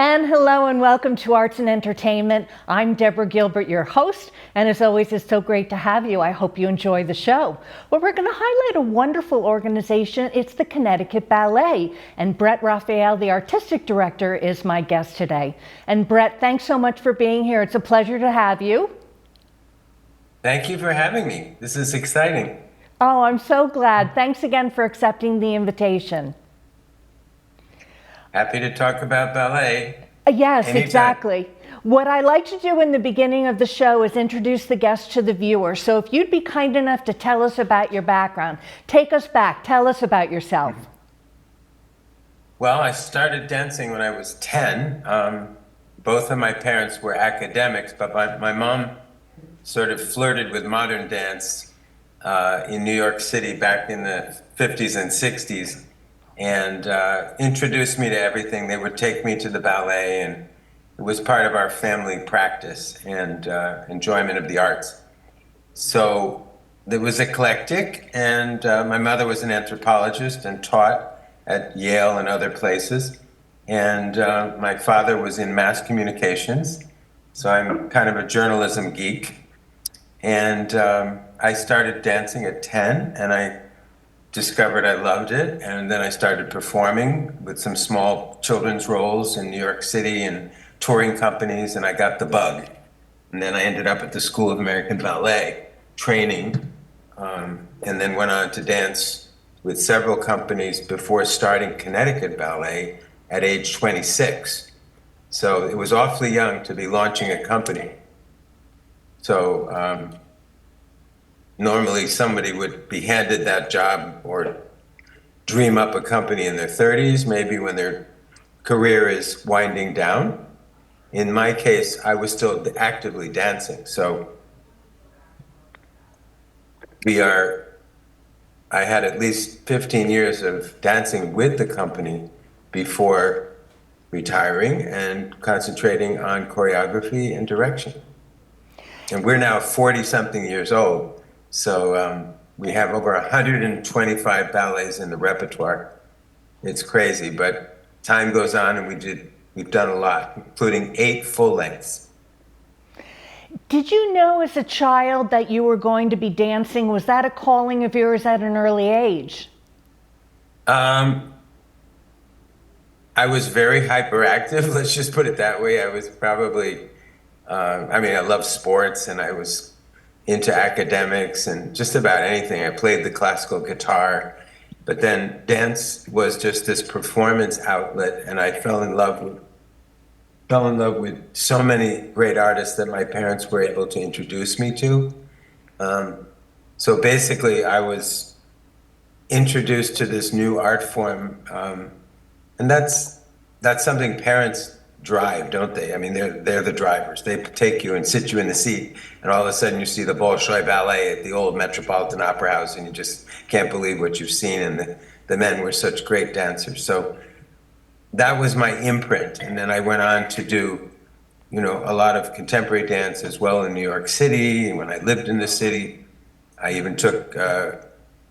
And hello and welcome to Arts and Entertainment. I'm Deborah Gilbert, your host, and as always, it's so great to have you. I hope you enjoy the show. Well, we're going to highlight a wonderful organization. It's the Connecticut Ballet, and Brett Raphael, the artistic director, is my guest today. And Brett, thanks so much for being here. It's a pleasure to have you. Thank you for having me. This is exciting. Oh, I'm so glad. Thanks again for accepting the invitation. Happy to talk about ballet. Yes, Anytime. exactly. What I like to do in the beginning of the show is introduce the guest to the viewer. So if you'd be kind enough to tell us about your background, take us back, tell us about yourself. Well, I started dancing when I was 10. Both of my parents were academics, but my mom sort of flirted with modern dance in New York City back in the 50s and 60s. And introduced me to everything. They would take me to the ballet, and it was part of our family practice and enjoyment of the arts. So it was eclectic, and my mother was an anthropologist and taught at Yale and other places. And my father was in mass communications, so I'm kind of a journalism geek. And I started dancing at 10, and I discovered I loved it, and then I started performing with some small children's roles in New York City and touring companies, and I got the bug. And then I ended up at the School of American Ballet training, and then went on to dance with several companies before starting Connecticut Ballet at age 26. So it was awfully young to be launching a company. So normally somebody would be handed that job or dream up a company in their 30s, maybe when their career is winding down. In my case, I was still actively dancing. So I had at least 15 years of dancing with the company before retiring and concentrating on choreography and direction. And we're now 40-something years old. So we have over 125 ballets in the repertoire. It's crazy, but time goes on, and we've done a lot, including 8 full lengths. Did you know as a child that you were going to be dancing? Was that a calling of yours at an early age? I was very hyperactive, let's just put it that way. I was probably, I love sports, and I was into academics and just about anything. I played the classical guitar, but then dance was just this performance outlet, and I fell in love with so many great artists that my parents were able to introduce me to. So basically, I was introduced to this new art form, and that's something parents drive, don't they? I mean, they're the drivers. They take you and sit you in the seat, and all of a sudden you see the Bolshoi Ballet at the old Metropolitan Opera House, and you just can't believe what you've seen. And the men were such great dancers. So that was my imprint. And then I went on to do, a lot of contemporary dance as well in New York City. And when I lived in the city, I even took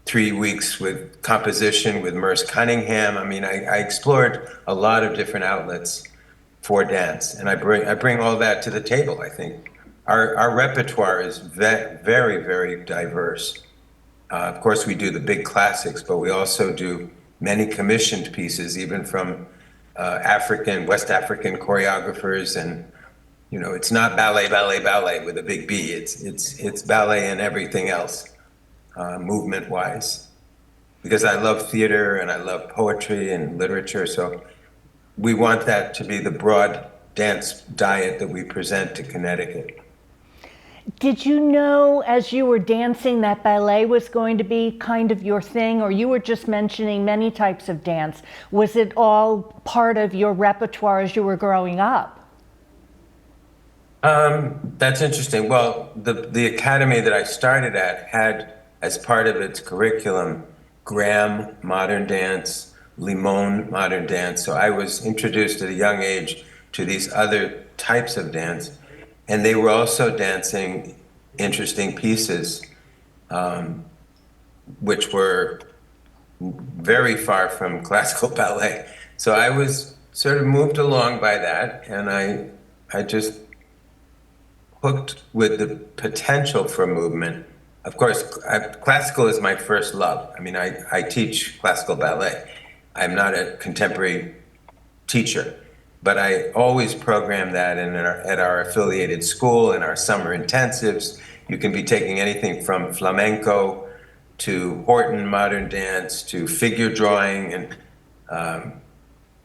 3 weeks with composition with Merce Cunningham. I mean, I explored a lot of different outlets for dance, and I bring all that to the table. I think our repertoire is very, very diverse. Of course, we do the big classics, but we also do many commissioned pieces, even from West African choreographers, and it's not ballet with a big B. It's ballet and everything else, movement-wise, because I love theater and I love poetry and literature. So we want that to be the broad dance diet that we present to Connecticut. Did you know as you were dancing that ballet was going to be kind of your thing, or you were just mentioning many types of dance? Was it all part of your repertoire as you were growing up? That's interesting. Well, the academy that I started at had, as part of its curriculum, Graham modern dance, Limon modern dance. So I was introduced at a young age to these other types of dance, and they were also dancing interesting pieces, which were very far from classical ballet. So I was sort of moved along by that, and I just hooked with the potential for movement. Of course, classical is my first love. I mean, I teach classical ballet. I'm not a contemporary teacher, but I always program that at our affiliated school in our summer intensives. You can be taking anything from flamenco to Horton modern dance to figure drawing and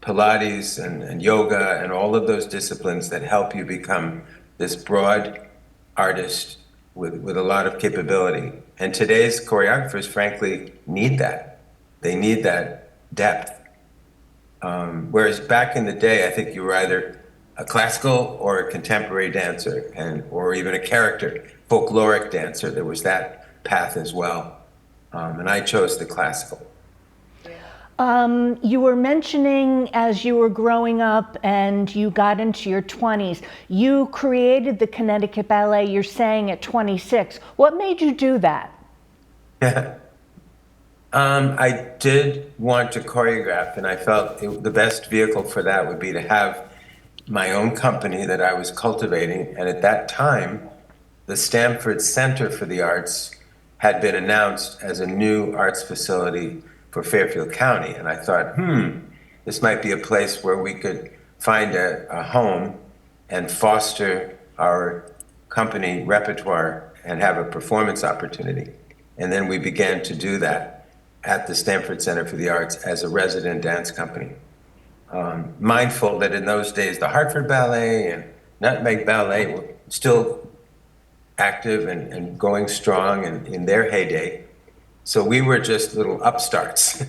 Pilates and yoga and all of those disciplines that help you become this broad artist with a lot of capability. And today's choreographers, frankly, need that. They need that depth. Whereas back in the day, I think you were either a classical or a contemporary dancer, or even a character, folkloric dancer. There was that path as well. And I chose the classical. You were mentioning as you were growing up and you got into your 20s, you created the Connecticut Ballet, you're saying at 26. What made you do that? I did want to choreograph, and I felt the best vehicle for that would be to have my own company that I was cultivating. And at that time, the Stamford Center for the Arts had been announced as a new arts facility for Fairfield County. And I thought, this might be a place where we could find a home and foster our company repertoire and have a performance opportunity. And then we began to do that at the Stamford Center for the Arts as a resident dance company. Mindful that in those days, the Hartford Ballet and Nutmeg Ballet were still active and going strong and in their heyday. So we were just little upstarts.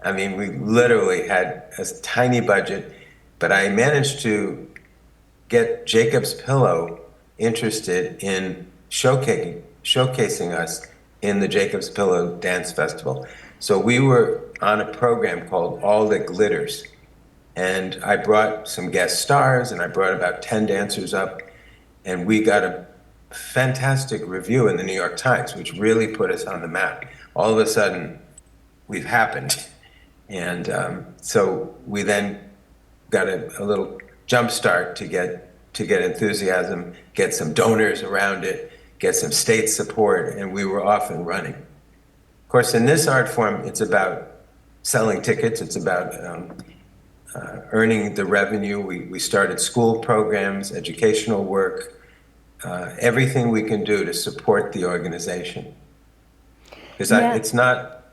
I mean, we literally had a tiny budget, but I managed to get Jacob's Pillow interested in showcasing us in the Jacob's Pillow Dance Festival. So we were on a program called All That Glitters. And I brought some guest stars, and I brought about 10 dancers up, and we got a fantastic review in the New York Times, which really put us on the map. All of a sudden, we've happened. And so we then got a little jump start to get enthusiasm, get some donors around it, get some state support, and we were off and running. Of course, in this art form, it's about selling tickets. It's about earning the revenue. We started school programs, educational work, everything we can do to support the organization. Because it's not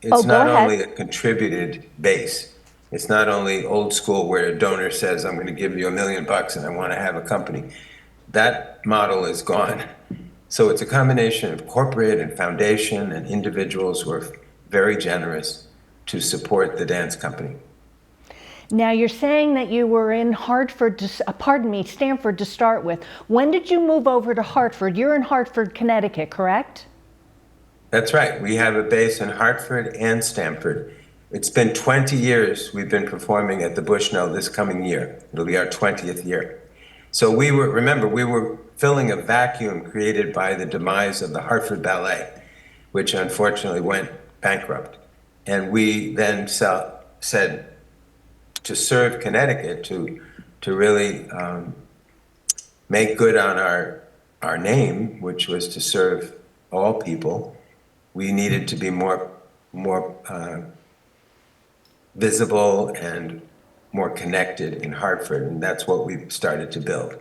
only a contributed base. It's not only old school where a donor says, I'm going to give you $1 million and I want to have a company. That model is gone. So it's a combination of corporate and foundation and individuals who are very generous to support the dance company. Now you're saying that you were in Stamford to start with. When did you move over to Hartford? You're in Hartford, Connecticut, correct? That's right. We have a base in Hartford and Stamford. It's been 20 years we've been performing at the Bushnell this coming year. It'll be our 20th year. So we were filling a vacuum created by the demise of the Hartford Ballet, which unfortunately went bankrupt. And we then said to serve Connecticut, to really make good on our name, which was to serve all people, we needed to be more visible and more connected in Hartford, and that's what we started to build.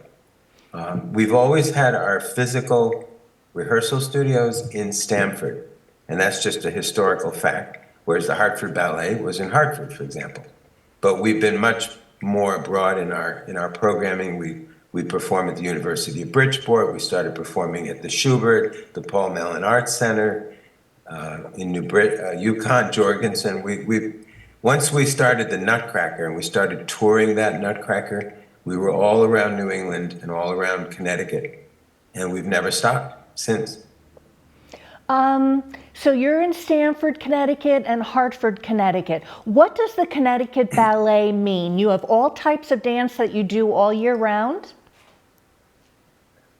We've always had our physical rehearsal studios in Stamford, and that's just a historical fact, whereas the Hartford Ballet was in Hartford, for example. But we've been much more abroad in our programming. We perform at the University of Bridgeport. We started performing at the Schubert, the Paul Mellon Arts Center, in Yukon, Jorgensen. Once we started the Nutcracker and we started touring that Nutcracker, we were all around New England and all around Connecticut, and we've never stopped since. So you're in Stamford, Connecticut and Hartford, Connecticut. What does the Connecticut Ballet mean? You have all types of dance that you do all year round?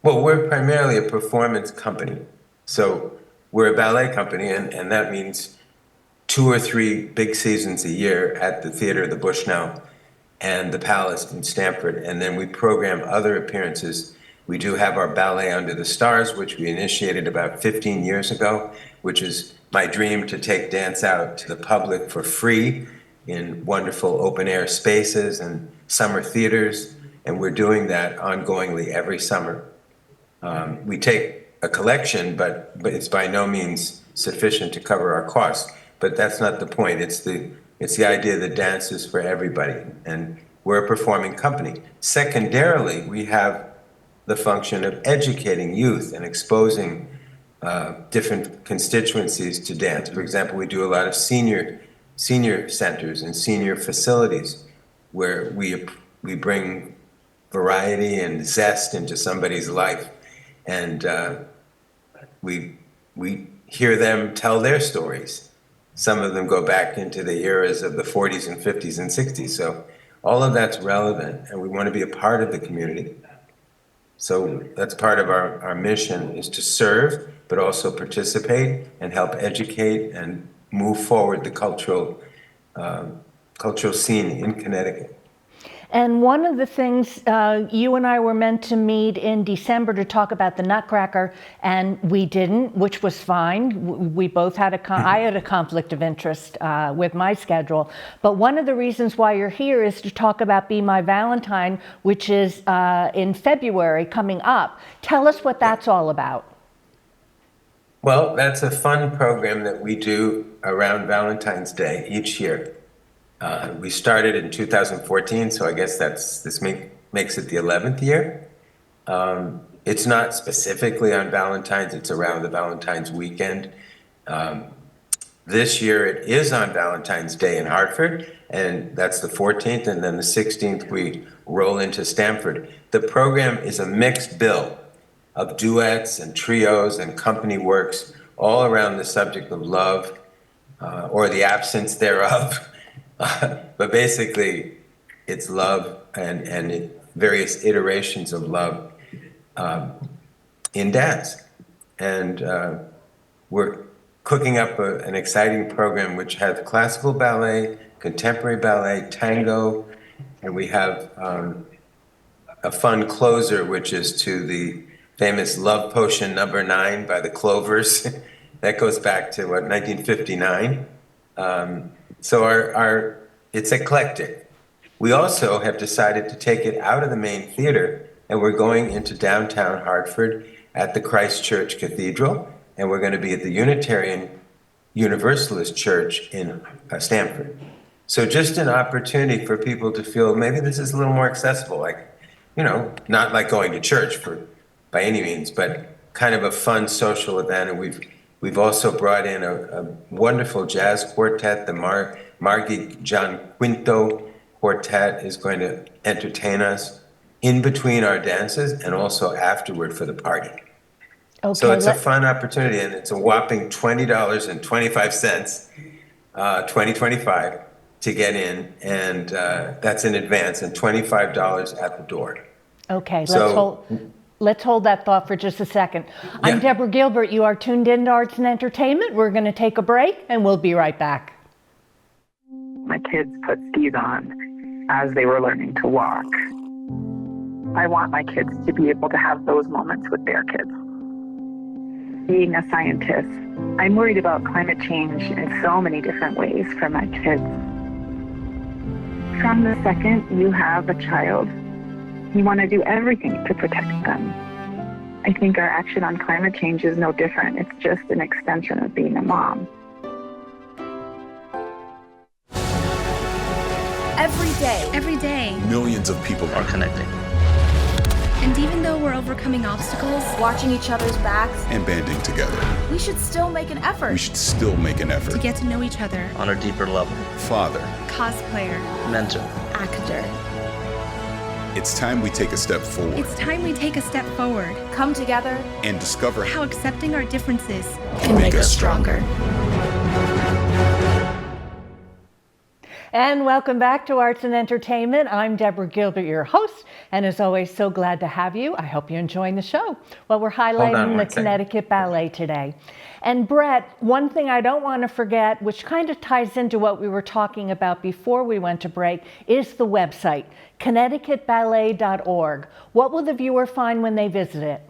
Well, we're primarily a performance company. So we're a ballet company, and that means 2 or 3 big seasons a year at the Theater of the Bushnell. and the Palace in Stamford. And then we program other appearances. We do have our Ballet Under the Stars, which we initiated about 15 years ago, which is my dream to take dance out to the public for free in wonderful open air spaces and summer theaters. And we're doing that ongoingly every summer. We take a collection, but it's by no means sufficient to cover our costs. But that's not the point. It's the idea that dance is for everybody, and we're a performing company. Secondarily, we have the function of educating youth and exposing different constituencies to dance. For example, we do a lot of senior centers and senior facilities where we bring variety and zest into somebody's life, and we hear them tell their stories. Some of them go back into the eras of the 40s and 50s and 60s. So all of that's relevant, and we want to be a part of the community. So that's part of our mission, is to serve, but also participate and help educate and move forward the cultural scene in Connecticut. And one of the things, you and I were meant to meet in December to talk about the Nutcracker, and we didn't, which was fine. We both had I had a conflict of interest with my schedule. But one of the reasons why you're here is to talk about Be My Valentine, which is in February coming up. Tell us what that's all about. Well, that's a fun program that we do around Valentine's Day each year. We started in 2014, so I guess this makes it the 11th year. It's not specifically on Valentine's, it's around the Valentine's weekend. This year it is on Valentine's Day in Hartford, and that's the 14th, and then the 16th we roll into Stamford. The program is a mixed bill of duets and trios and company works all around the subject of love, or the absence thereof. But basically, it's love and various iterations of love in dance. And we're cooking up an exciting program which has classical ballet, contemporary ballet, tango, and we have a fun closer, which is to the famous Love Potion number 9 by the Clovers. That goes back to, 1959. So it's eclectic. We also have decided to take it out of the main theater, and we're going into downtown Hartford at the Christ Church Cathedral, and we're going to be at the Unitarian Universalist Church in Stamford. So just an opportunity for people to feel maybe this is a little more accessible, not like going to church by any means, but kind of a fun social event. And we've also brought in a wonderful jazz quartet. The Margie John Quinto Quartet is going to entertain us in between our dances and also afterward for the party. Okay, so it's a fun opportunity, and it's a whopping $20.25, 2025 to get in, and that's in advance, and $25 at the door. Okay, let's hold that thought for just a second. I'm Deborah Gilbert. You are tuned into Arts and Entertainment. We're going to take a break, and we'll be right back. My kids put skis on as they were learning to walk. I want my kids to be able to have those moments with their kids. Being a scientist, I'm worried about climate change in so many different ways for my kids. From the second you have a child, you want to do everything to protect them. I think our action on climate change is no different. It's just an extension of being a mom. Every day, millions of people are connecting. And even though we're overcoming obstacles, watching each other's backs, and banding together, we should still make an effort. To get to know each other on a deeper level. Father, cosplayer, mentor, actor. It's time we take a step forward. Come together and discover how accepting our differences can make us stronger. And welcome back to Arts and Entertainment. I'm Deborah Gilbert, your host, and as always, so glad to have you. I hope you're enjoying the show. Well, we're highlighting the Connecticut Ballet today. And Brett, one thing I don't want to forget, which kind of ties into what we were talking about before we went to break, is the website, connecticutballet.org. What will the viewer find when they visit it?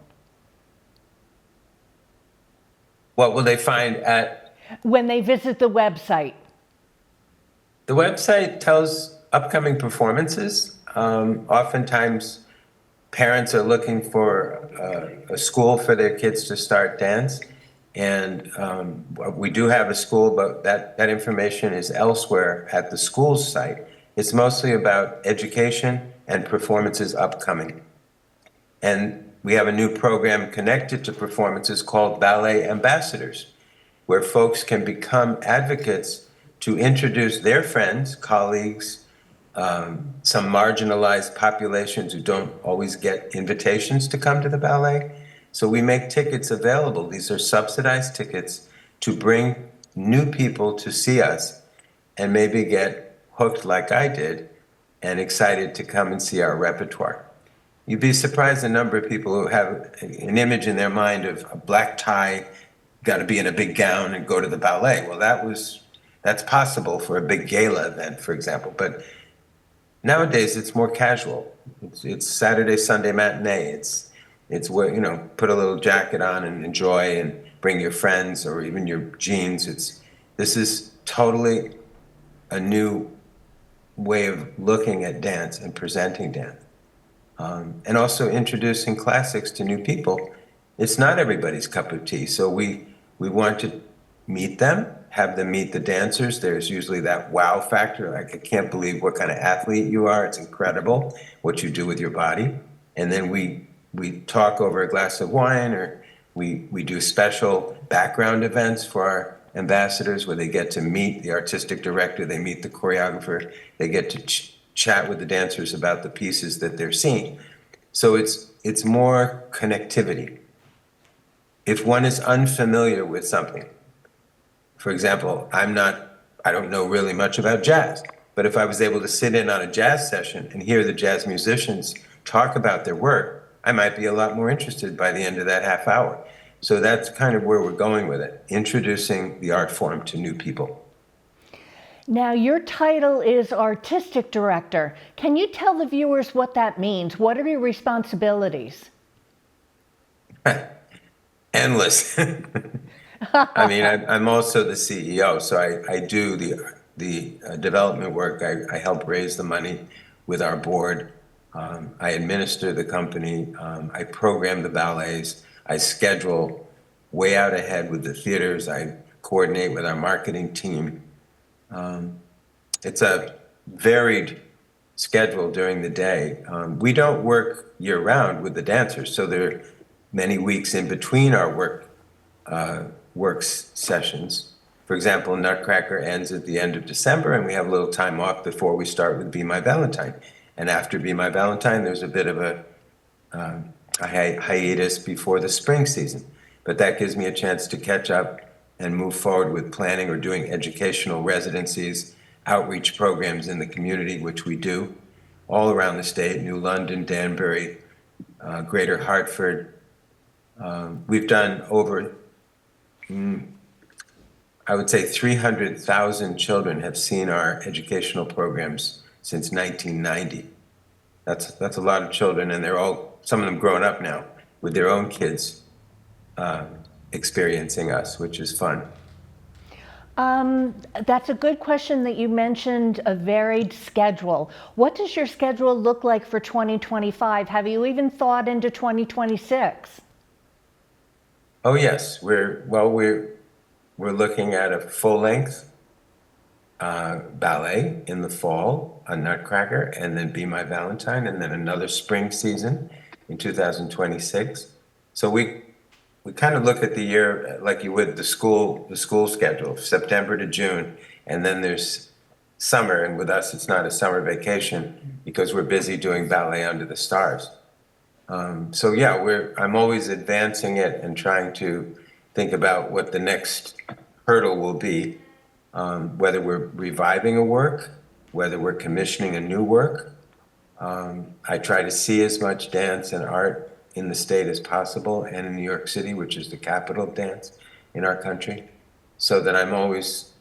What will they find at? When they visit the website. The website tells upcoming performances. Oftentimes, parents are looking for a school for their kids to start dance. And we do have a school, but that information is elsewhere at the school's site. It's mostly about education and performances upcoming. And we have a new program connected to performances called Ballet Ambassadors, where folks can become advocates to introduce their friends, colleagues, some marginalized populations who don't always get invitations to come to the ballet. So we make tickets available. These are subsidized tickets to bring new people to see us and maybe get hooked like I did and excited to come and see our repertoire. You'd be surprised the number of people who have an image in their mind of a black tie, got to be in a big gown and go to the ballet. Well, that's possible for a big gala event, for example, but nowadays it's more casual. It's Saturday, Sunday matinee. It's where, put a little jacket on and enjoy and bring your friends or even your jeans. This is totally a new way of looking at dance and presenting dance. And also introducing classics to new people. It's not everybody's cup of tea, so we want to meet them, have them meet the dancers. There's usually that wow factor, like I can't believe what kind of athlete you are. It's incredible what you do with your body. And then we talk over a glass of wine, or we do special background events for our ambassadors where they get to meet the artistic director, they meet the choreographer, they get to chat with the dancers about the pieces that they're seeing. So it's more connectivity. If one is unfamiliar with something, for example, I don't know really much about jazz, but if I was able to sit in on a jazz session and hear the jazz musicians talk about their work, I might be a lot more interested by the end of that half hour. So that's kind of where we're going with it, introducing the art form to new people. Now, your title is Artistic Director. Can you tell the viewers what that means? What are your responsibilities? Endless. I mean, I'm also the CEO, so I do the development work. I help raise the money with our board. I administer the company. I program the ballets. I schedule way out ahead with the theaters. I coordinate with our marketing team. It's a varied schedule during the day. We don't work year-round with the dancers, so there are many weeks in between our work sessions. For example, Nutcracker ends at the end of December, and we have a little time off before we start with Be My Valentine. And after Be My Valentine, there's a bit of a hiatus before the spring season. But that gives me a chance to catch up and move forward with planning or doing educational residencies, outreach programs in the community, which we do all around the state, New London, Danbury, Greater Hartford. We've done over, I would say 300,000 children have seen our educational programs since 1990. That's a lot of children, and they're all, some of them grown up now with their own kids experiencing us, which is fun. That's a good question that you mentioned, a varied schedule. What does your schedule look like for 2025? Have you even thought into 2026? Oh yes, we're looking at a full-length ballet in the fall, a Nutcracker, and then Be My Valentine, and then another spring season in 2026. So we kind of look at the year like you would the school schedule, September to June, and then there's summer, and with us it's not a summer vacation because we're busy doing Ballet Under the Stars. So yeah, I'm always advancing it and trying to think about what the next hurdle will be, whether we're reviving a work whether we're commissioning a new work. I try to see as much dance and art in the state as possible, and in New York City, which is the capital of dance in our country, so that I'm always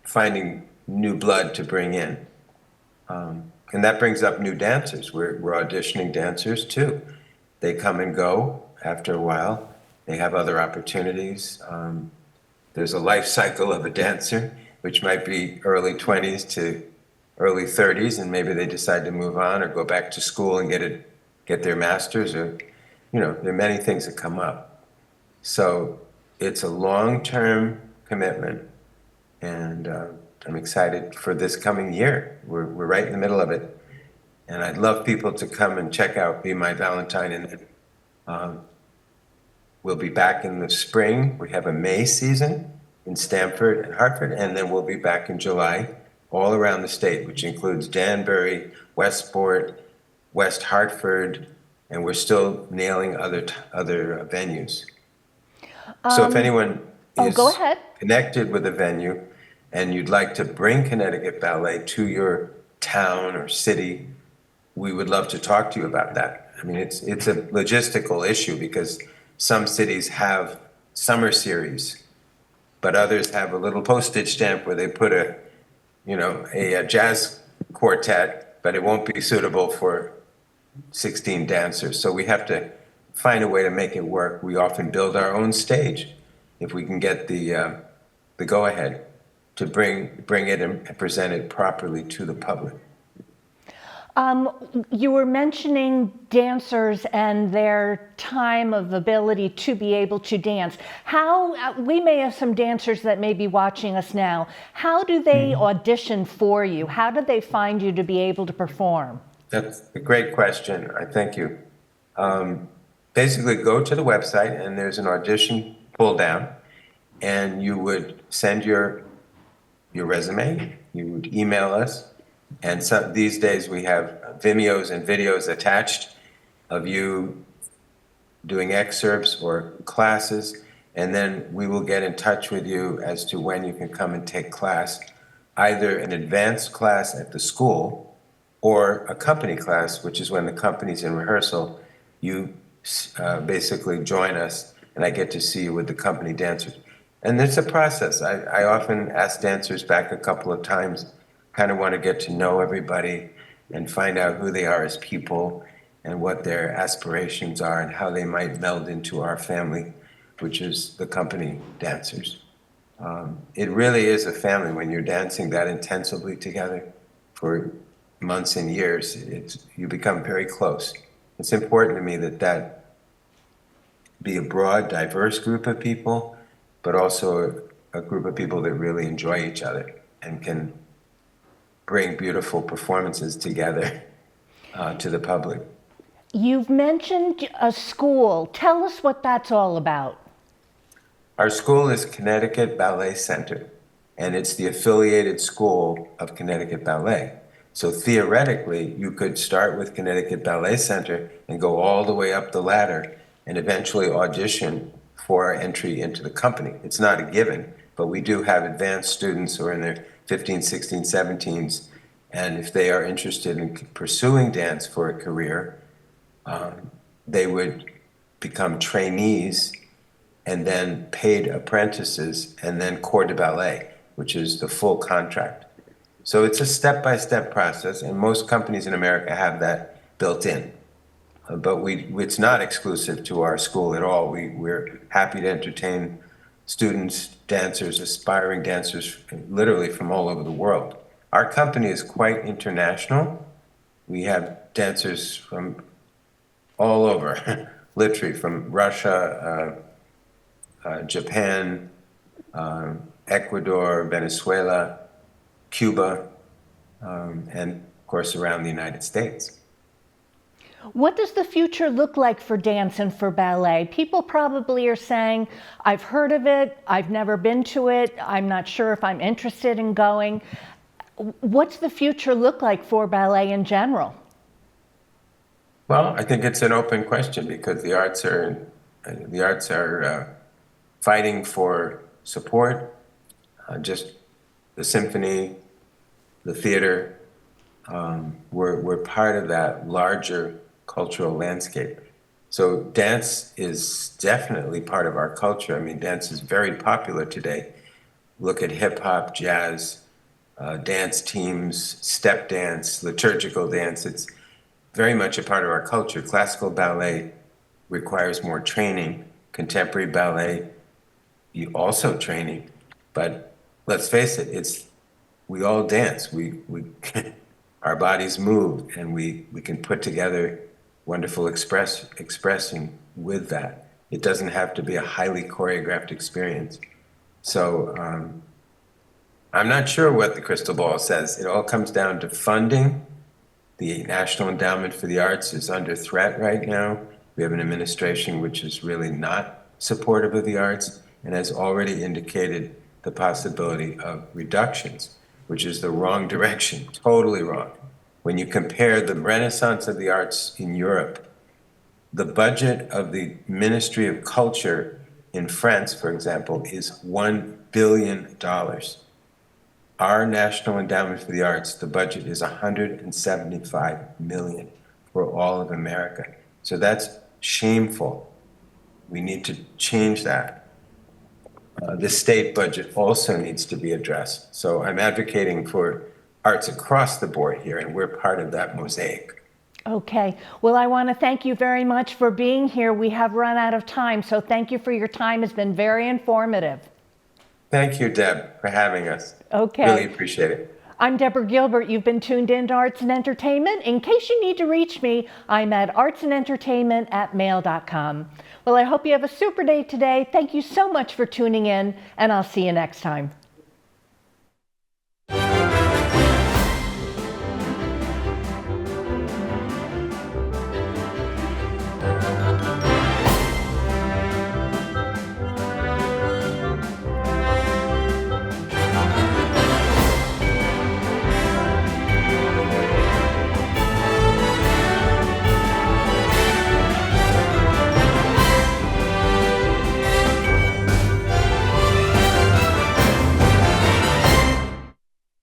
finding new blood to bring in. And that brings up new dancers. We're auditioning dancers too. They come and go after a while. They have other opportunities. There's a life cycle of a dancer, which might be early 20s to early 30s, and maybe they decide to move on or go back to school and get their master's, or, there are many things that come up. So it's a long-term commitment, and I'm excited for this coming year. We're right in the middle of it, and I'd love people to come and check out Be My Valentine, and we'll be back in the spring. We have a May season in Stamford and Hartford, and then we'll be back in July all around the state, which includes Danbury, Westport, West Hartford, and we're still nailing other venues. So if anyone is go ahead. connected with a venue and you'd like to bring Connecticut Ballet to your town or city, we would love to talk to you about that. I mean, it's a logistical issue because some cities have summer series, but others have a little postage stamp where they put a jazz quartet, but it won't be suitable for 16 dancers. So we have to find a way to make it work. We often build our own stage if we can get the go-ahead to bring it and present it properly to the public. You were mentioning dancers and their time of ability to be able to dance. How, we may have some dancers that may be watching us now. How do they audition for you? How do they find you to be able to perform? That's a great question. I thank you. Basically, go to the website and there's an audition pull down, and you would send your resume. You would email us. And these days we have Vimeos and videos attached of you doing excerpts or classes, and then we will get in touch with you as to when you can come and take class, either an advanced class at the school or a company class, which is when the company's in rehearsal. You basically join us, and I get to see you with the company dancers. And it's a process. I often ask dancers back a couple of times, kind of want to get to know everybody and find out who they are as people and what their aspirations are and how they might meld into our family, which is the company dancers. It really is a family when you're dancing that intensively together for months and years. You become very close. It's important to me that be a broad, diverse group of people, but also a group of people that really enjoy each other and can bring beautiful performances together to the public. You've mentioned a school. Tell us what that's all about. Our school is Connecticut Ballet Center, and it's the affiliated school of Connecticut Ballet. So theoretically, you could start with Connecticut Ballet Center and go all the way up the ladder and eventually audition for entry into the company. It's not a given, but we do have advanced students who are in their 15, 16, 17s, and if they are interested in pursuing dance for a career, they would become trainees and then paid apprentices and then corps de ballet, which is the full contract. So it's a step-by-step process, and most companies in America have that built in. But it's not exclusive to our school at all. We're happy to entertain students, dancers, aspiring dancers, literally from all over the world. Our company is quite international. We have dancers from all over, literally from Russia, Japan, Ecuador, Venezuela, Cuba, and of course around the United States. What does the future look like for dance and for ballet? People probably are saying, I've heard of it, I've never been to it, I'm not sure if I'm interested in going. What's the future look like for ballet in general? Well, I think it's an open question because the arts are fighting for support. Just the symphony, the theater, We're part of that larger cultural landscape. So dance is definitely part of our culture. I mean, dance is very popular today. Look at hip hop, jazz, dance teams, step dance, liturgical dance. It's very much a part of our culture. Classical ballet requires more training. Contemporary ballet, you also training, but let's face it, we all dance. We our bodies move, and we can put together wonderful expressing with that. It doesn't have to be a highly choreographed experience. So I'm not sure what the crystal ball says. It all comes down to funding. The National Endowment for the Arts is under threat right now. We have an administration which is really not supportive of the arts and has already indicated the possibility of reductions, which is the wrong direction, totally wrong. When you compare the renaissance of the arts in Europe, the budget of the Ministry of Culture in France, for example, is $1 billion. Our National Endowment for the Arts, the budget is $175 million for all of America. So that's shameful. We need to change that. The state budget also needs to be addressed. So I'm advocating for arts across the board here, and we're part of that mosaic. Okay. Well, I want to thank you very much for being here. We have run out of time, so thank you for your time. It's been very informative. Thank you, Deb, for having us. Okay. Really appreciate it. I'm Deborah Gilbert. You've been tuned in to Arts and Entertainment. In case you need to reach me, I'm at artsandentertainment@mail.com. Well, I hope you have a super day today. Thank you so much for tuning in, and I'll see you next time.